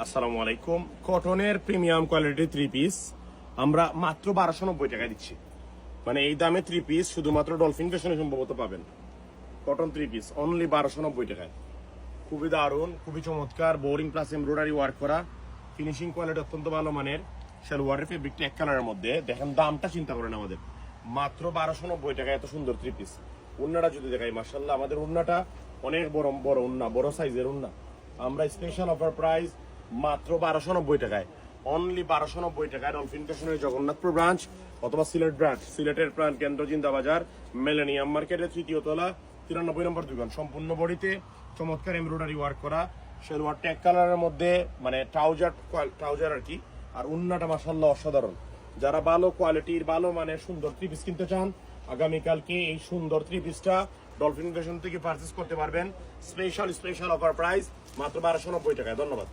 আসসালামু আলাইকুম। কটনের প্রিমিয়াম কোয়ালিটি থ্রি পিস আমরা মাত্র 1290 টাকায় দিচ্ছি। মানে এই দামে থ্রি পিস শুধুমাত্র ডলফিন ফ্যাশনে সম্ভবত পাবেন। কটন থ্রি পিস অনলি 1290 টাকায়। খুবই দারুণ, খুবই চমৎকার, বোরিং প্লাস এমব্রয়ডারি ওয়ার্ক করা, ফিনিশিং কোয়ালিটি অত্যন্ত ভালো মানের। সালোয়ারের ফেব্রিকটা এক কালারের মধ্যে, দেখেন দামটা চিন্তা করেন আমাদের মাত্র 1290 টাকায় এত সুন্দর থ্রি পিস। উন্নাটা যদি দেখাই, মাশাআল্লাহ আমাদের উন্নাটা অনেক বড় বড় উন্না, বড় সাইজের উন্না। আমরা স্পেশাল অফার প্রাইস মাত্র 1290 টাকায়, অনলি 1290 টাকায় ডলফিন ফ্যাশনের জগন্নাথপুর ব্রাঞ্চ অথবা সিলেট ব্রাঞ্চ, সিলেটের প্রাণ কেন্দ্র জিন্দাবাজার, মিলেনিয়াম মার্কেটের ৩য় তলা 93 নম্বর দোকান। সম্পূর্ণ বডিতে চমৎকার এমব্রয়ডারি ওয়ার্ক করা, শেলওয়ার ট্যাগ কালারের মধ্যে, মানে ট্রাউজার আর কি। আর উন্নাটা মাশাআল্লাহ অসাধারণ। যারা ভালো কোয়ালিটির ভালো মানের সুন্দর থ্রি পিস কিনতে চান, আগামীকালকে এই সুন্দর থ্রি পিসটা ডলফিন ফ্যাশন থেকে পারচেস করতে পারবেন। স্পেশাল অফার প্রাইস মাত্র 1290 টাকায়। ধন্যবাদ।